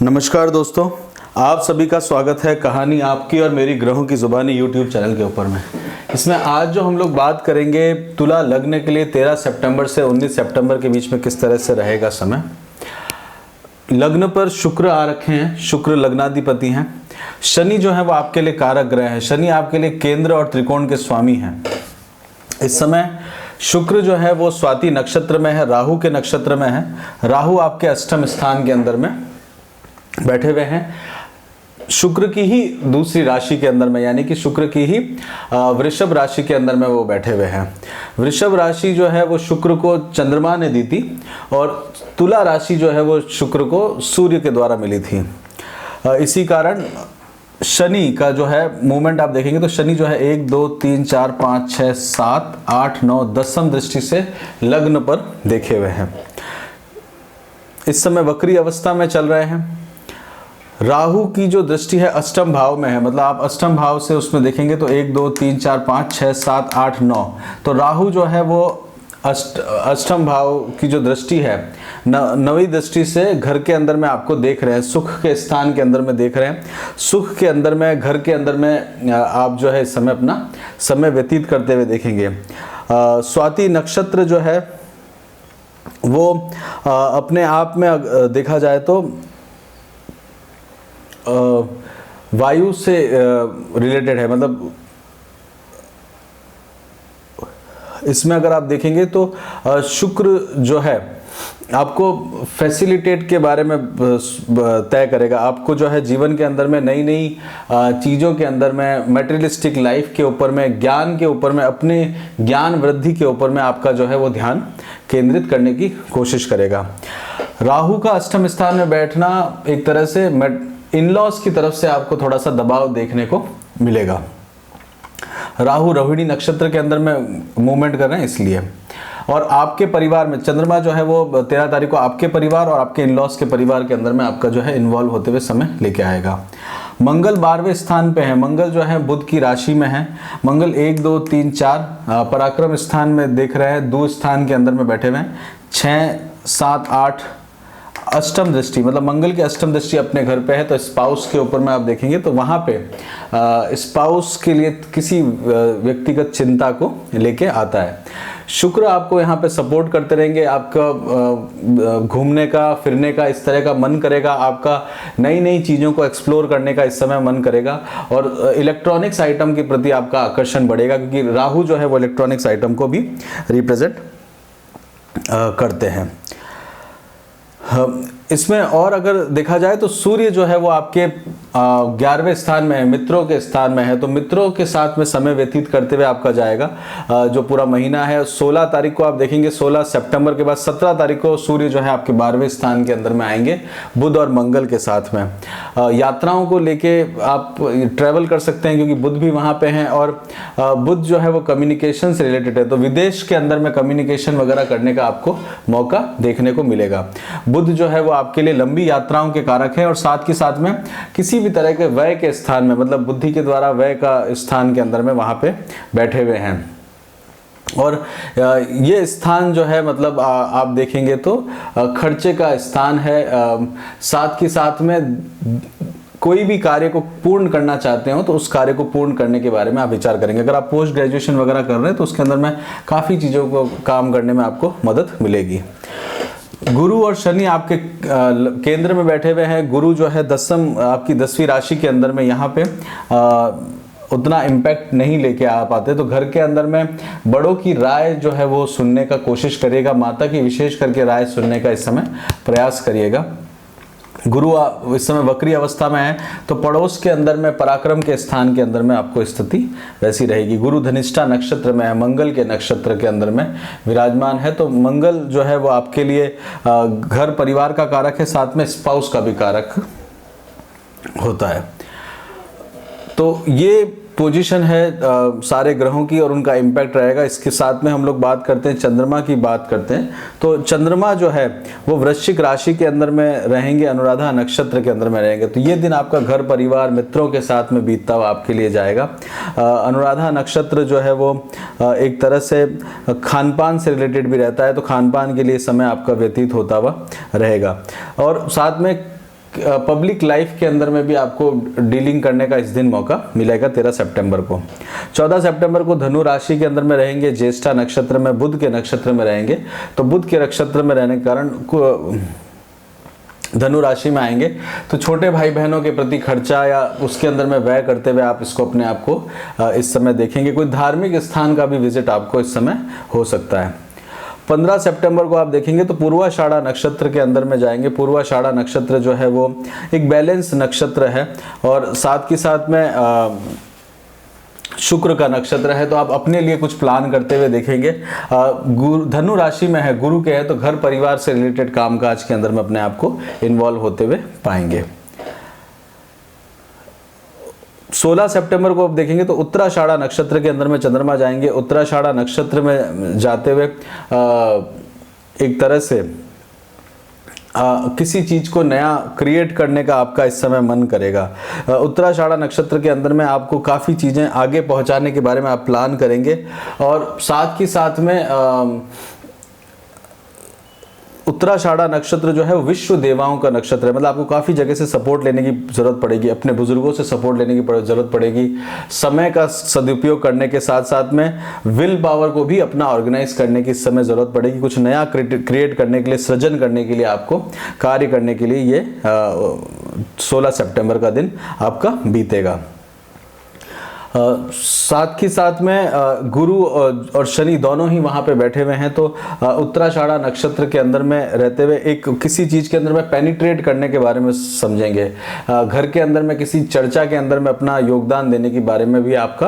नमस्कार दोस्तों, आप सभी का स्वागत है कहानी आपकी और मेरी ग्रहों की ज़ुबानी यूट्यूब चैनल के ऊपर में। इसमें आज जो हम लोग बात करेंगे तुला लग्न के लिए 13 सितंबर से 19 सितंबर के बीच में किस तरह से रहेगा समय। लग्न पर शुक्र आ रखे हैं, शुक्र लग्नाधिपति हैं। शनि जो है वो आपके लिए कारक ग्रह है। शनि आपके लिए केंद्र और त्रिकोण के स्वामी हैं। इस समय शुक्र जो है वो स्वाति नक्षत्र में है, राहु के नक्षत्र में है। राहु आपके अष्टम स्थान के अंदर में बैठे हुए हैं, शुक्र की ही दूसरी राशि के अंदर में, यानी कि शुक्र की ही वृषभ राशि के अंदर में वो बैठे हुए हैं। वृषभ राशि जो है वो शुक्र को चंद्रमा ने दी थी और तुला राशि जो है वो शुक्र को सूर्य के द्वारा मिली थी। इसी कारण शनि का जो है मूवमेंट आप देखेंगे तो शनि जो है 1 2 3 4 5 6 7 8 9 10वीं दृष्टि से लग्न पर देखे हुए हैं। इस समय वक्री अवस्था में चल रहे हैं। राहु की जो दृष्टि है अष्टम भाव में है, मतलब आप अष्टम भाव से उसमें देखेंगे तो 1 2 3 4 5 6 7 8 9, तो राहु जो है वो अष्टम भाव की जो दृष्टि है नवीं दृष्टि से घर के अंदर में आपको देख रहे हैं, सुख के स्थान के अंदर में देख रहे हैं। सुख के अंदर में, घर के अंदर में आप जो है इस समय अपना समय व्यतीत करते हुए देखेंगे। स्वाति नक्षत्र जो है वो अपने आप में देखा जाए तो वायु से रिलेटेड है, मतलब इसमें अगर आप देखेंगे तो शुक्र जो है आपको फैसिलिटेट के बारे में तय करेगा। आपको जो है जीवन के अंदर में नई नई चीज़ों के अंदर में, मटेरियलिस्टिक लाइफ के ऊपर में, ज्ञान के ऊपर में, अपने ज्ञान वृद्धि के ऊपर में आपका जो है वो ध्यान केंद्रित करने की कोशिश करेगा। राहु का अष्टम स्थान में बैठना एक तरह से इन-लॉज की तरफ से आपको थोड़ा सा दबाव देखने को मिलेगा। राहु रोहिणी नक्षत्र के अंदर में मूवमेंट कर रहे हैं इसलिए। और आपके परिवार में चंद्रमा जो है वो 13 तारीख को आपके परिवार और आपके इन-लॉज के परिवार के अंदर में आपका जो है इन्वॉल्व होते हुए समय लेके आएगा। मंगल 12वें स्थान पे है। मंगल जो है बुध की राशि में है। मंगल 1 2 3 4 पराक्रम स्थान में देख रहे हैं, 2 स्थान के अंदर में बैठे हुए हैं। 6 7 8 अष्टम दृष्टि, मतलब मंगल की अष्टम दृष्टि अपने घर पे है, तो स्पाउस के ऊपर में आप देखेंगे तो वहाँ पे स्पाउस के लिए किसी व्यक्तिगत चिंता को लेके आता है। शुक्र आपको यहाँ पे सपोर्ट करते रहेंगे। आपका घूमने का, फिरने का इस तरह का मन करेगा, आपका नई नई चीज़ों को एक्सप्लोर करने का इस समय मन करेगा और इलेक्ट्रॉनिक्स आइटम के प्रति आपका आकर्षण बढ़ेगा, क्योंकि राहु जो है वो इलेक्ट्रॉनिक्स आइटम को भी रिप्रेजेंट करते हैं। इसमें और अगर देखा जाए तो सूर्य जो है वो आपके 11वें स्थान में है, मित्रों के स्थान में है, तो मित्रों के साथ में समय व्यतीत करते हुए आपका जाएगा जो पूरा महीना है। 16 तारीख को आप देखेंगे, 16 सितंबर के बाद 17 तारीख को सूर्य जो है आपके 12वें स्थान के अंदर में आएंगे बुध और मंगल के साथ में। यात्राओं को लेके आप ट्रैवल कर सकते हैं क्योंकि बुध भी वहाँ पे हैं और बुध जो है वो कम्युनिकेशन से रिलेटेड है, तो विदेश के अंदर में कम्युनिकेशन वगैरह करने का आपको मौका देखने को मिलेगा। बुध जो है वो आपके लिए लंबी यात्राओं के कारक है और साथ के साथ में किसी भी तरह के व्यय के स्थान में, मतलब बुद्धि के द्वारा व्यय का स्थान के अंदर में वहां पे बैठे हुए हैं। और ये स्थान जो है मतलब आप देखेंगे तो खर्चे का स्थान है। साथ के साथ में कोई भी कार्य को पूर्ण करना चाहते हो तो उस कार्य को पूर्ण करने के बारे में आप विचार करेंगे। अगर आप पोस्ट ग्रेजुएशन वगैरह कर रहे हैं तो उसके अंदर में काफ़ी चीज़ों को काम करने में आपको मदद मिलेगी। गुरु और शनि आपके केंद्र में बैठे हुए हैं। गुरु जो है आपकी 10वीं राशि के अंदर में यहाँ पे उतना इम्पैक्ट नहीं लेके आ पाते, तो घर के अंदर में बड़ों की राय जो है वो सुनने का कोशिश करिएगा। माता की विशेष करके राय सुनने का इस समय प्रयास करिएगा। गुरु इस समय वक्री अवस्था में है तो पड़ोस के अंदर में, पराक्रम के स्थान के अंदर में आपको स्थिति वैसी रहेगी। गुरु धनिष्ठा नक्षत्र में है, मंगल के नक्षत्र के अंदर में विराजमान है, तो मंगल जो है वो आपके लिए घर परिवार का कारक है, साथ में स्पाउस का भी कारक होता है। तो ये पोजीशन है सारे ग्रहों की और उनका इम्पैक्ट रहेगा। इसके साथ में हम लोग बात करते हैं, चंद्रमा की बात करते हैं। तो चंद्रमा जो है वो वृश्चिक राशि के अंदर में रहेंगे, अनुराधा नक्षत्र के अंदर में रहेंगे, तो ये दिन आपका घर परिवार मित्रों के साथ में बीतता हुआ आपके लिए जाएगा। अनुराधा नक्षत्र जो है वो एक तरह से खान पान से रिलेटेड भी रहता है, तो खान पान के लिए समय आपका व्यतीत होता हुआ रहेगा। और साथ में पब्लिक लाइफ के अंदर में भी आपको डीलिंग करने का इस दिन मौका मिलेगा 13 सितंबर को। 14 सितंबर को धनु राशि के अंदर में रहेंगे, ज्येष्ठा नक्षत्र में, बुध के नक्षत्र में रहेंगे। तो बुध के नक्षत्र में रहने के कारण धनु राशि में आएंगे तो छोटे भाई बहनों के प्रति खर्चा या उसके अंदर में व्यय करते हुए आप इसको अपने आप को इस समय देखेंगे। कोई धार्मिक स्थान का भी विजिट आपको इस समय हो सकता है। 15 सितंबर को आप देखेंगे तो पूर्वाषाढ़ा नक्षत्र के अंदर में जाएंगे। पूर्वाषाढ़ा नक्षत्र जो है वो एक बैलेंस नक्षत्र है और साथ के साथ में शुक्र का नक्षत्र है। तो आप अपने लिए कुछ प्लान करते हुए देखेंगे। धनु राशि में है, गुरु के है, तो घर परिवार से रिलेटेड कामकाज के अंदर में अपने आप को इन्वॉल्व होते हुए पाएंगे। 16 सितंबर को आप देखेंगे तो उत्तराषाढ़ा नक्षत्र के अंदर में चंद्रमा जाएंगे। उत्तराषाढ़ा नक्षत्र में जाते हुए एक तरह से किसी चीज को नया क्रिएट करने का आपका इस समय मन करेगा। उत्तराषाढ़ा नक्षत्र के अंदर में आपको काफ़ी चीज़ें आगे पहुंचाने के बारे में आप प्लान करेंगे और साथ ही साथ में उत्तराषाढ़ा नक्षत्र जो है वो विश्व देवाओं का नक्षत्र है। मतलब आपको काफ़ी जगह से सपोर्ट लेने की ज़रूरत पड़ेगी, अपने बुजुर्गों से सपोर्ट लेने की ज़रूरत पड़ेगी। समय का सदुपयोग करने के साथ साथ में विल पावर को भी अपना ऑर्गेनाइज करने की इस समय ज़रूरत पड़ेगी। कुछ नया क्रिएट करने के लिए, सृजन करने के लिए, आपको कार्य करने के लिए ये 16 सितंबर का दिन आपका बीतेगा। साथ ही साथ में गुरु और शनि दोनों ही वहाँ पे बैठे हुए हैं। तो उत्तराषाढ़ा नक्षत्र के अंदर में रहते हुए एक किसी चीज़ के अंदर में पेनिट्रेट करने के बारे में समझेंगे। घर के अंदर में किसी चर्चा के अंदर में अपना योगदान देने के बारे में भी आपका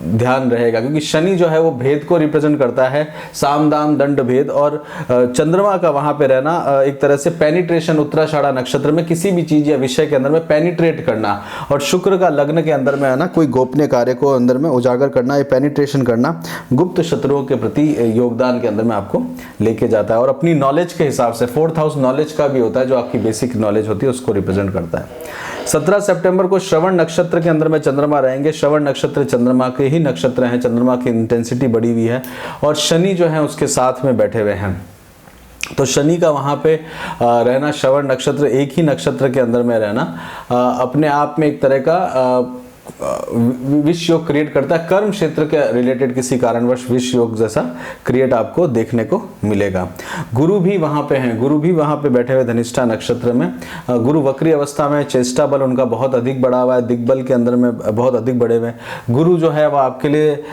ध्यान रहेगा, क्योंकि शनि जो है वो भेद को रिप्रेजेंट करता है, साम दाम दंड भेद। और चंद्रमा का वहाँ पे रहना एक तरह से पेनिट्रेशन, उत्तराषाढ़ा नक्षत्र में किसी भी चीज़ या विषय के अंदर में पेनिट्रेट करना। और शुक्र का लग्न के अंदर में आना, कोई गोपनीय कार्य को अंदर में उजागर करना, ये पेनिट्रेशन करना, गुप्त शत्रुओं के प्रति योगदान के अंदर में आपको लेके जाता है। और अपनी नॉलेज के हिसाब से 4th हाउस नॉलेज का भी होता है, जो आपकी बेसिक नॉलेज होती है उसको रिप्रेजेंट करता है। 17 सितंबर को श्रवण नक्षत्र के अंदर में चंद्रमा रहेंगे। श्रवण नक्षत्र चंद्रमा के ही नक्षत्र हैं, चंद्रमा की इंटेंसिटी बढ़ी हुई है और शनि जो है उसके साथ में बैठे हुए हैं। तो शनि का वहाँ पे रहना, श्रवण नक्षत्र एक ही नक्षत्र के अंदर में रहना अपने आप में एक तरह का विष योग क्रिएट करता है। कर्म क्षेत्र के रिलेटेड किसी कारणवश विष योग जैसा क्रिएट आपको देखने को मिलेगा। गुरु भी वहाँ पे हैं, गुरु भी वहाँ पे बैठे हुए धनिष्ठा नक्षत्र में। गुरु वक्री अवस्था में, चेष्टा बल उनका बहुत अधिक बढ़ा हुआ है, दिग्बल के अंदर में बहुत अधिक बढ़े हुए हैं। गुरु जो है वह आपके लिए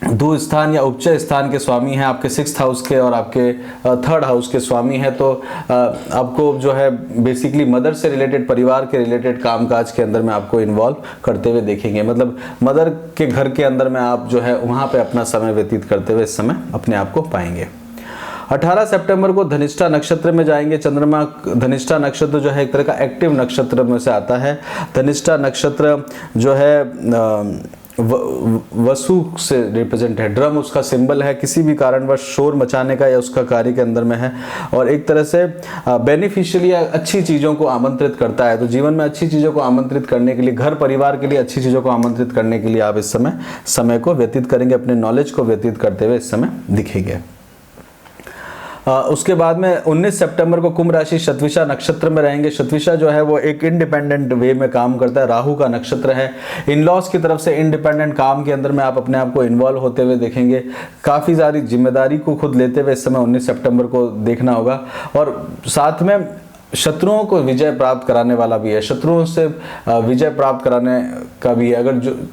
दो स्थान या उपचय स्थान के स्वामी हैं, आपके 6th हाउस के और आपके 3rd हाउस के स्वामी हैं। तो आपको जो है बेसिकली मदर से रिलेटेड, परिवार के रिलेटेड कामकाज के अंदर में आपको इन्वॉल्व करते हुए देखेंगे। मतलब मदर के घर के अंदर में आप जो है वहाँ पे अपना समय व्यतीत करते हुए इस समय अपने आप को पाएंगे। 18 सितंबर को धनिष्ठा नक्षत्र में जाएंगे चंद्रमा। धनिष्ठा नक्षत्र जो है एक तरह का एक्टिव नक्षत्र में से आता है। धनिष्ठा नक्षत्र जो है वसु से रिप्रेजेंट है, ड्रम उसका सिंबल है, किसी भी कारणवश शोर मचाने का या उसका कार्य के अंदर में है और एक तरह से बेनिफिशियली अच्छी चीज़ों को आमंत्रित करता है। तो जीवन में अच्छी चीज़ों को आमंत्रित करने के लिए, घर परिवार के लिए अच्छी चीज़ों को आमंत्रित करने के लिए आप इस समय को व्यतीत करेंगे, अपने नॉलेज को व्यतीत करते हुए इस समय दिखेंगे। उसके बाद में 19 सितंबर को कुंभ राशि शतविशा नक्षत्र में रहेंगे। शतविशा जो है वो एक इंडिपेंडेंट वे में काम करता है, राहु का नक्षत्र है। इन-लॉज की तरफ से इंडिपेंडेंट काम के अंदर में आप अपने आप को इन्वॉल्व होते हुए देखेंगे। काफ़ी सारी जिम्मेदारी को खुद लेते हुए इस समय 19 सितंबर को देखना होगा और साथ में शत्रुओं को विजय प्राप्त कराने वाला भी है, शत्रुओं से विजय प्राप्त कराने का भी है।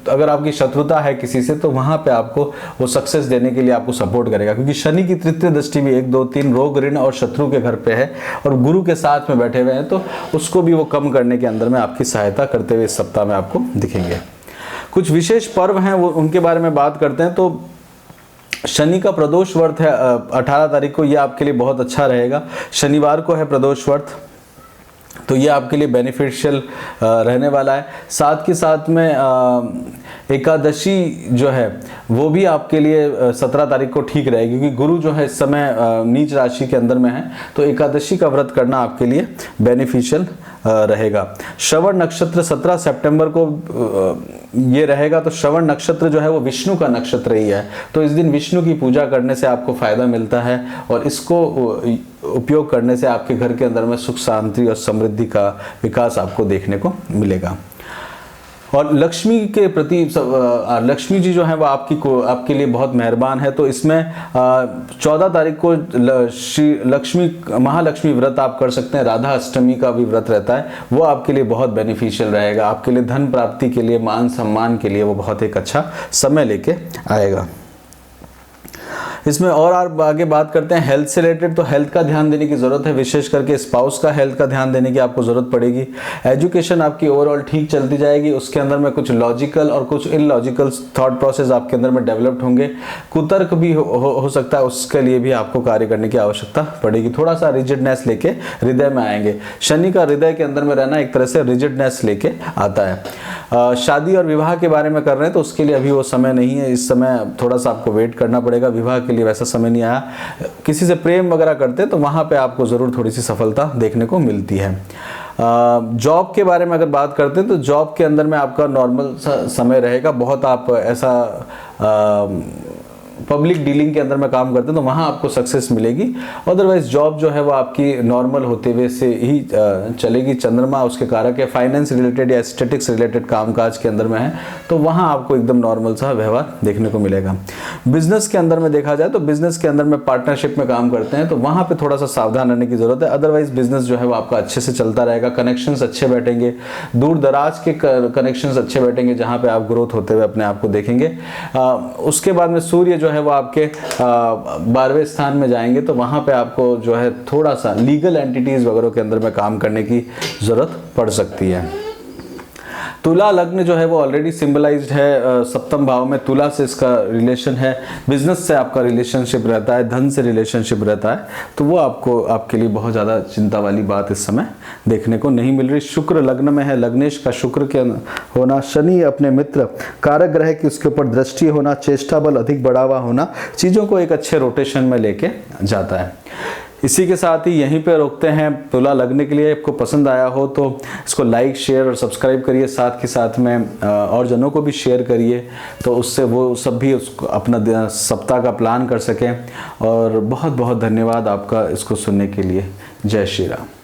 अगर आपकी शत्रुता है किसी से तो वहाँ पे आपको वो सक्सेस देने के लिए आपको सपोर्ट करेगा, क्योंकि शनि की तृतीय दृष्टि भी 1 2 3 रोग ऋण और शत्रु के घर पे है और गुरु के साथ में बैठे हुए हैं, तो उसको भी वो कम करने के अंदर में आपकी सहायता करते हुए इस सप्ताह में आपको दिखेंगे। कुछ विशेष पर्व हैं वो उनके बारे में बात करते हैं। तो शनि का प्रदोष व्रत है 18 तारीख को, ये आपके लिए बहुत अच्छा रहेगा। शनिवार को है प्रदोष व्रत, तो ये आपके लिए बेनिफिशियल रहने वाला है। साथ के साथ में एकादशी जो है वो भी आपके लिए 17 तारीख को ठीक रहेगी, क्योंकि गुरु जो है इस समय नीच राशि के अंदर में है, तो एकादशी का व्रत करना आपके लिए बेनिफिशियल रहेगा। श्रवण नक्षत्र 17 सितंबर को ये रहेगा। तो श्रवण नक्षत्र जो है वो विष्णु का नक्षत्र ही है, तो इस दिन विष्णु की पूजा करने से आपको फायदा मिलता है और इसको उपयोग करने से आपके घर के अंदर में सुख शांति और समृद्धि का विकास आपको देखने को मिलेगा। और लक्ष्मी के प्रति लक्ष्मी जी जो है वो आपके लिए बहुत मेहरबान है। तो इसमें 14 तारीख को श्री महालक्ष्मी व्रत आप कर सकते हैं। राधा अष्टमी का भी व्रत रहता है, वो आपके लिए बहुत बेनिफिशियल रहेगा। आपके लिए धन प्राप्ति के लिए, मान सम्मान के लिए वो बहुत एक अच्छा समय लेके आएगा। इसमें और आगे बात करते हैं हेल्थ से रिलेटेड। तो हेल्थ का ध्यान देने की ज़रूरत है, विशेष करके स्पाउस का हेल्थ का ध्यान देने की आपको ज़रूरत पड़ेगी। एजुकेशन आपकी ओवरऑल ठीक चलती जाएगी, उसके अंदर में कुछ लॉजिकल और कुछ इलॉजिकल थॉट प्रोसेस आपके अंदर में डेवलप्ड होंगे। कुतर्क भी हो सकता है, उसके लिए भी आपको कार्य करने की आवश्यकता पड़ेगी। थोड़ा सा रिजिडनेस लेके हृदय में आएंगे। शनि का हृदय के अंदर में रहना एक तरह से रिजिडनेस लेके आता है। शादी और विवाह के बारे में कर रहे हैं तो उसके लिए अभी वो समय नहीं है, इस समय थोड़ा सा आपको वेट करना पड़ेगा। विवाह के लिए वैसा समय नहीं आया। किसी से प्रेम वगैरह करते हैं तो वहां पे आपको जरूर थोड़ी सी सफलता देखने को मिलती है। जॉब के बारे में अगर बात करते हैं तो जॉब के अंदर में आपका नॉर्मल समय रहेगा। बहुत आप ऐसा पब्लिक डीलिंग के अंदर में काम करते हैं तो वहाँ आपको सक्सेस मिलेगी। अदरवाइज जॉब जो है वो आपकी नॉर्मल होते हुए से ही चलेगी। चंद्रमा उसके कारक है, फाइनेंस रिलेटेड या एस्थेटिक्स रिलेटेड कामकाज के अंदर में है तो वहाँ आपको एकदम नॉर्मल सा व्यवहार देखने को मिलेगा। बिजनेस के अंदर में देखा जाए तो बिजनेस के अंदर में पार्टनरशिप में काम करते हैं तो वहाँ पर थोड़ा सा सावधान रहने की जरूरत है। अदरवाइज बिजनेस जो है वो आपका अच्छे से चलता रहेगा। कनेक्शंस अच्छे बैठेंगे, दूर दराज के कनेक्शंस अच्छे बैठेंगे जहाँ पे आप ग्रोथ होते हुए अपने आप को देखेंगे। उसके बाद में सूर्य जो है वो आपके 12वें स्थान में जाएंगे तो वहां पे आपको जो है थोड़ा सा लीगल एंटिटीज वगैरह के अंदर में काम करने की जरूरत पड़ सकती है। तुला लग्न जो है वो ऑलरेडी सिंबलाइज्ड है सप्तम भाव में। तुला से इसका रिलेशन है, बिजनेस से आपका रिलेशनशिप रहता है, धन से रिलेशनशिप रहता है, तो वो आपको आपके लिए बहुत ज़्यादा चिंता वाली बात इस समय देखने को नहीं मिल रही। शुक्र लग्न में है, लग्नेश का शुक्र के होना, शनि अपने मित्र कारक ग्रह की उसके ऊपर दृष्टि होना, चेष्टा बल अधिक बढ़ावा होना चीज़ों को एक अच्छे रोटेशन में लेके जाता है। इसी के साथ ही यहीं पे रोकते हैं तुला लगने के लिए। आपको पसंद आया हो तो इसको लाइक शेयर और सब्सक्राइब करिए, साथ के साथ में और जनों को भी शेयर करिए तो उससे वो सब भी उसको अपना सप्ताह का प्लान कर सकें। और बहुत बहुत धन्यवाद आपका इसको सुनने के लिए। जय श्री राम।